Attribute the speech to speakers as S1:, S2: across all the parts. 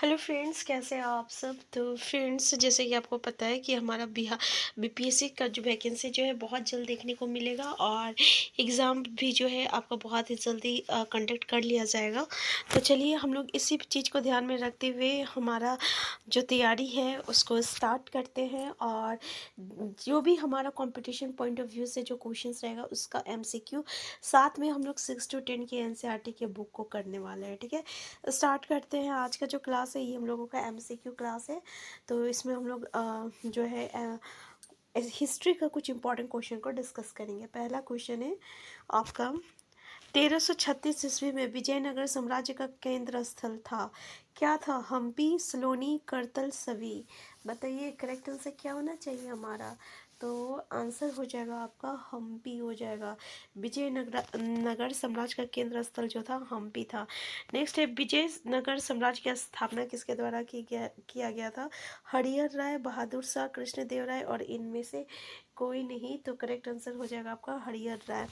S1: Hello friends, कैसे हैं आप सब। तो फ्रेंड्स, जैसे कि आपको पता है कि हमारा बिहार बीपीएससी का जो वैकेंसी जो है बहुत जल्द देखने को मिलेगा और एग्ज़ाम भी जो है आपका बहुत ही जल्दी कंडक्ट कर लिया जाएगा। तो चलिए हम लोग इसी चीज़ को ध्यान में रखते हुए हमारा जो तैयारी है उसको स्टार्ट करते हैं और जो भी हमारा कंपटीशन पॉइंट ऑफ व्यू से जो क्वेश्चंस रहेगा उसका एमसीक्यू साथ में हम लोग 6 to 10 के एनसीईआरटी के बुक को करने वाले हैं। ठीक है, स्टार्ट करते हैं। आज का जो क्लास है ये हम लोगों का एमसीक्यू क्लास है। तो इसमें हम लोग जो है हिस्ट्री का कुछ इंपॉर्टेंट क्वेश्चन को डिस्कस करेंगे। पहला क्वेश्चन है आपका, 1336 ईस्वी में विजयनगर साम्राज्य का केंद्र स्थल था, क्या था? हम्पी, सलोनी, करतल, सवी। बताइए करेक्ट आंसर क्या होना चाहिए हमारा। तो आंसर हो जाएगा आपका हम्पी हो जाएगा। विजयनगर नगर साम्राज्य का केंद्र स्थल जो था हम्पी था। नेक्स्ट है, विजयनगर साम्राज्य की स्थापना किसके द्वारा किया गया था? हरिहर राय, बहादुर शाह, कृष्णदेव राय और इनमें से कोई नहीं। तो करेक्ट आंसर हो जाएगा आपका हरिहर राय।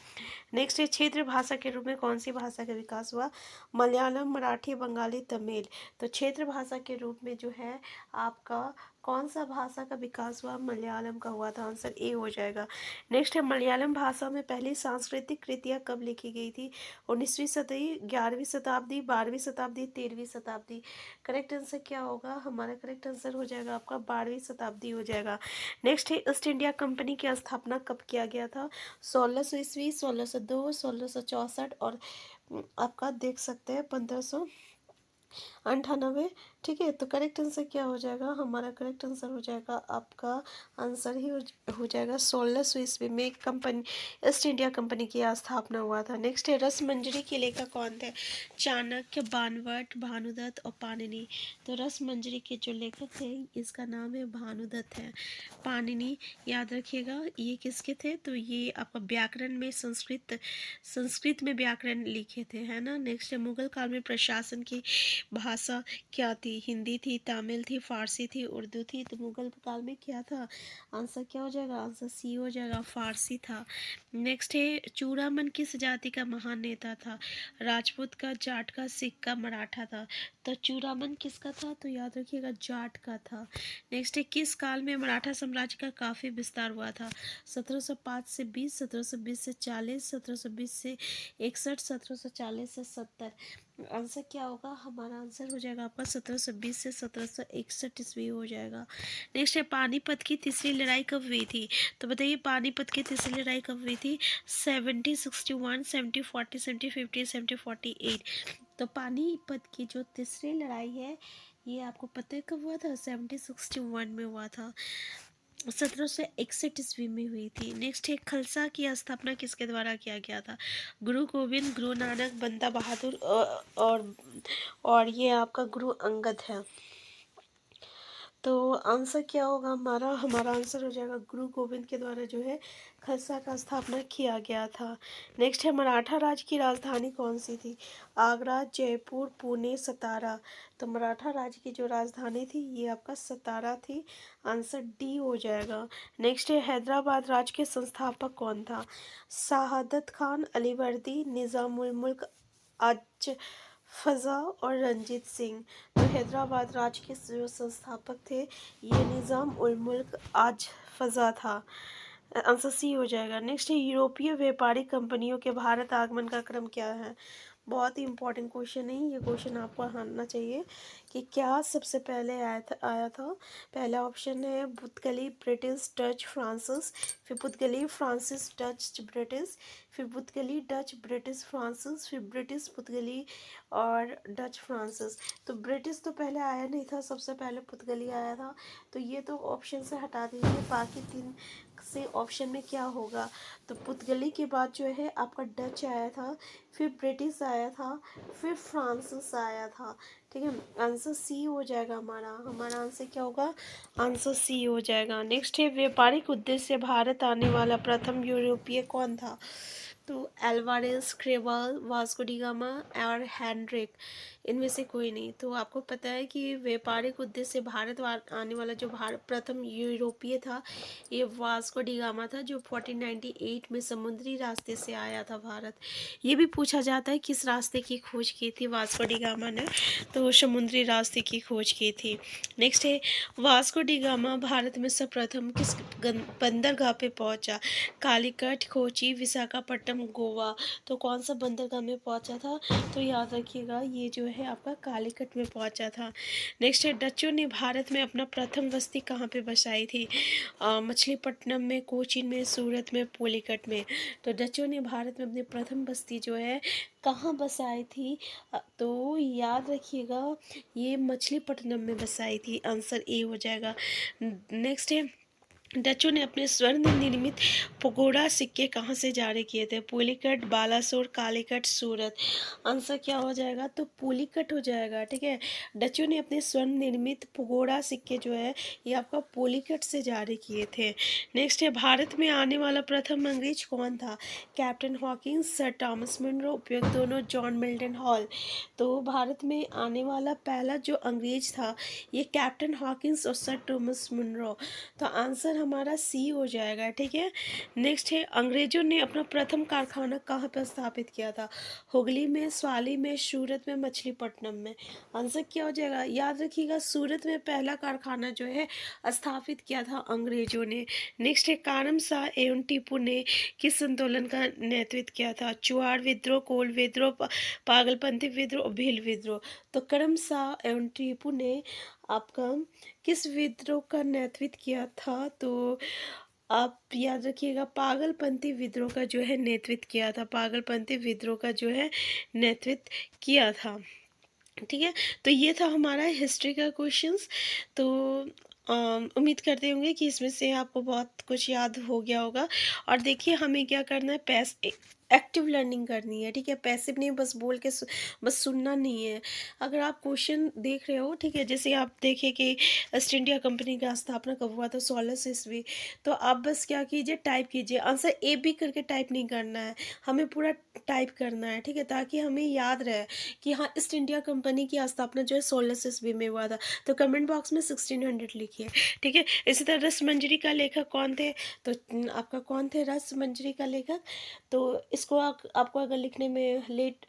S1: नेक्स्ट है, क्षेत्रीय भाषा के रूप में कौन सी भाषा का विकास हुआ? मलयालम, मराठी, बंगाली, तमिल। तो क्षेत्रीय भाषा के रूप में जो है आपका कौन सा भाषा का विकास हुआ? मलयालम का हुआ था। आंसर ए हो जाएगा। नेक्स्ट है, मलयालम भाषा में पहली सांस्कृतिक कृतियाँ कब लिखी गई थी? 19वीं सदी, 11वीं शताब्दी, 12वीं शताब्दी, 13वीं शताब्दी। करेक्ट आंसर क्या होगा हमारा? करेक्ट आंसर हो जाएगा आपका 12वीं शताब्दी हो जाएगा। नेक्स्ट है, ईस्ट इंडिया कंपनी की स्थापना कब किया गया था? 1600 ईस्वी, 1602, 1664 और आपका देख सकते हैं 1598। ठीक है, तो करेक्ट आंसर क्या हो जाएगा हमारा? करेक्ट आंसर हो जाएगा आपका आंसर ही हो जाएगा 1600 ईस्वी में कंपनी ईस्ट इंडिया कंपनी की स्थापना हुआ था। नेक्स्ट है, रसमंजरी के लेखक कौन थे? चाणक्य, बाणभट्ट, भानुदत्त और पाणिनि। तो रसमंजरी के जो लेखक थे इसका नाम है भानुदत्त है। पाणिनि याद रखिएगा ये किसके थे? तो ये आपका व्याकरण में संस्कृत में व्याकरण लिखे थे, है ना। नेक्स्ट है, मुगल काल में प्रशासन की भाषा क्या थी? हिंदी थी, तमिल थी, फारसी थी, उर्दू थी। तो मुगल काल में क्या था? आंसर क्या हो जाएगा? आंसर सी हो जाएगा, फारसी था। नेक्स्ट है, चूड़ामन किस जाति का महान नेता था? राजपूत का, जाट का, सिख का, मराठा था। तो चूड़ामन किसका था? तो याद रखिएगा जाट का था। नेक्स्ट है, किस काल में मराठा साम्राज्य का काफ़ी विस्तार हुआ था? 1705 से 20, 1720 से 40, 1720 से 61, 1740 से 70। आंसर क्या होगा हमारा? आंसर हो जाएगा आपका 1720 से 1761 ईस्वी हो जाएगा। नेक्स्ट है, पानीपत की तीसरी लड़ाई कब हुई थी? तो बताइए पानीपत की तीसरी लड़ाई कब हुई थी? 1761, 1740, 1750, 1748। तो पानीपत की जो तीसरी लड़ाई है ये आपको पता है कब हुआ था? 1761 में हुआ था। 1761 ईस्वी में हुई थी। नेक्स्ट है, खालसा की स्थापना किसके द्वारा किया गया था? गुरु गोविंद, गुरु नानक, बंदा बहादुर और ये आपका गुरु अंगद है। तो आंसर क्या होगा हमारा? हमारा आंसर हो जाएगा गुरु गोविंद के द्वारा जो है खालसा का स्थापना किया गया था। नेक्स्ट है, मराठा राज्य की राजधानी कौन सी थी? आगरा, जयपुर, पुणे, सतारा। तो मराठा राज्य की जो राजधानी थी ये आपका सतारा थी। आंसर डी हो जाएगा। नेक्स्ट है, हैदराबाद राज्य के संस्थापक कौन था? शहादत खान, अलीवर्दी, निज़ामुल मुल्क, आज फजा और रंजीत सिंह। तो हैदराबाद राज्य के जो संस्थापक थे ये निज़ाम उल मुल्क आज फजा था। आंसर सी हो जाएगा। नेक्स्ट है, यूरोपीय व्यापारी कंपनियों के भारत आगमन का क्रम क्या है? बहुत ही इंपॉर्टेंट क्वेश्चन है ये। क्वेश्चन आपको आना चाहिए कि क्या सबसे पहले आया था। पहला ऑप्शन है पुर्तगाली, ब्रिटिश, डच, फ्रांसिस। फिर पुर्तगाली, फ्रांसिस, डच, ब्रिटिश। फिर पुर्तगाली, डच, ब्रिटिश, फ्रांसिस। फिर ब्रिटिश, पुर्तगाली और डच, फ्रांसिस। तो ब्रिटिश तो पहले आया नहीं था, सबसे पहले पुर्तगाली आया था। तो ये तो ऑप्शन से हटा दीजिए, बाकी तीन से ऑप्शन में क्या होगा? तो पुर्तगाली के बाद जो है आपका डच आया था, फिर ब्रिटिश आया था, फिर फ्रांसिस आया था। ठीक है, आंसर सी हो जाएगा हमारा आंसर क्या होगा? आंसर सी हो जाएगा। नेक्स्ट है, व्यापारिक उद्देश्य से भारत आने वाला प्रथम यूरोपीय कौन था? तो एल्वारेस, क्रेवाल, वास्को डी गामा और हेनरिक। इनमें से कोई नहीं। तो आपको पता है कि व्यापारिक उद्देश्य से भारत आने वाला जो भारत प्रथम यूरोपीय था, ये वास्को डी गामा था, जो 1498 में समुद्री रास्ते से आया था भारत। ये भी पूछा जाता है किस रास्ते की खोज की थी वास्को डी गामा ने, तो समुद्री रास्ते की खोज की थी। नेक्स्ट है, वास्को डी गामा भारत में सर्वप्रथम किस बंदरगाह पे पहुंचा? कालीकट, कोची, विशाखापट्टनम, गोवा। तो कौन सा बंदरगाह में पहुंचा था? तो याद रखिएगा ये जो है आपका कालीकट में पहुंचा था। नेक्स्ट है, डचों ने भारत में अपना प्रथम बस्ती कहाँ पे बसाई थी? मछलीपट्टनम में, कोचीन में, सूरत में, पुलिकट में। तो डचों ने भारत में अपनी प्रथम बस्ती जो है कहाँ बसाई थी? तो याद रखिएगा ये मछलीपट्टनम में बसाई थी। आंसर ए हो जाएगा। नेक्स्ट है, डचों ने अपने स्वर्ण निर्मित पगोड़ा सिक्के कहाँ से जारी किए थे? पुलिकट, बालासोर, कालीकट, सूरत। आंसर क्या हो जाएगा? तो पुलिकट हो जाएगा। ठीक है, डचों ने अपने स्वर्ण निर्मित पगोड़ा सिक्के जो है ये आपका पुलिकट से जारी किए थे। नेक्स्ट है, भारत में आने वाला प्रथम अंग्रेज कौन था? Captain Hawkins, sir Thomas Munro, उपयुक्त दोनों, जॉन मिल्टन हॉल। तो भारत में आने वाला पहला जो अंग्रेज था ये कैप्टन हॉकिंस और सर थॉमस मुनरो। तो आंसर हमारा सी हो जाएगा। ठीक है, नेक्स्ट है, अंग्रेजों ने अपना प्रथम कारखाना कहाँ पर स्थापित किया था? हुगली में, स्वाली में, सूरत में, मछलीपट्टनम में। आंसर क्या हो जाएगा? याद रखिएगा सूरत में पहला कारखाना जो है स्थापित किया था अंग्रेजों ने। नेक्स्ट है, कानम शाह एवं टीपू ने किस आंदोलन का नेतृत्व किया था? चुआड़ विद्रोह, कोल विद्रोह, पागलपंथी विद्रोह, भील विद्रोह। तो करम शाह एवं टीपू ने आपका किस विद्रोह का नेतृत्व किया था? तो आप याद रखिएगा पागलपंथी विद्रोह का जो है नेतृत्व किया था। पागलपंथी विद्रोह का जो है नेतृत्व किया था। ठीक है, तो ये था हमारा हिस्ट्री का क्वेश्चंस। तो उम्मीद करते होंगे कि इसमें से आपको बहुत कुछ याद हो गया होगा। और देखिए हमें क्या करना है, एक्टिव लर्निंग करनी है। ठीक है, पैसिव नहीं, बस बोल के बस सुनना नहीं है। अगर आप क्वेश्चन देख रहे हो, ठीक है, जैसे आप देखिए कि ईस्ट इंडिया कंपनी का स्थापना कब हुआ था? 1600 ईस्वी। तो आप बस क्या कीजिए, टाइप कीजिए आंसर ए बी करके, टाइप नहीं करना है, हमें पूरा टाइप करना है। ठीक है, ताकि हमें याद रहे कि हाँ ईस्ट इंडिया कंपनी की स्थापना जो है 1600 ईस्वी में हुआ था। तो कमेंट बॉक्स में 1600 लिखिए। ठीक है, इसी तरह रस मंजरी का लेखक कौन थे? तो आपका कौन थे रस मंजरी का लेखक? तो इसको आपको अगर लिखने में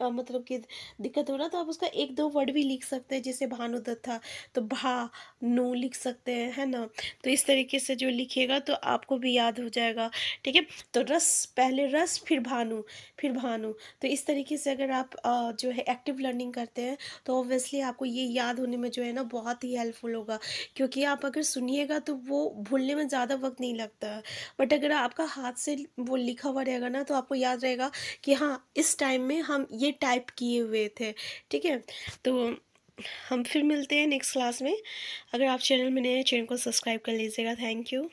S1: मतलब कि दिक्कत हो रहा तो आप उसका एक दो वर्ड भी लिख सकते हैं, जैसे भानुदत्त था तो भा नु लिख सकते हैं, है ना। तो इस तरीके से जो लिखिएगा तो आपको भी याद हो जाएगा। ठीक है, तो रस, पहले रस फिर भानु, फिर भानु। तो इस तरीके से अगर आप जो है एक्टिव लर्निंग करते हैं तो ऑब्वियसली आपको ये याद होने में जो है ना बहुत ही हेल्पफुल होगा। क्योंकि आप अगर सुनिएगा तो वो भूलने में ज़्यादा वक्त नहीं लगता है। बट अगर आपका हाथ से वो लिखा हुआ रहेगा ना तो आपको याद रहेगा कि हाँ इस टाइम में हम ये टाइप किए हुए थे। ठीक है, तो हम फिर मिलते हैं नेक्स्ट क्लास में। अगर आप चैनल में नए हैं, चैनल को सब्सक्राइब कर लीजिएगा। Thank you.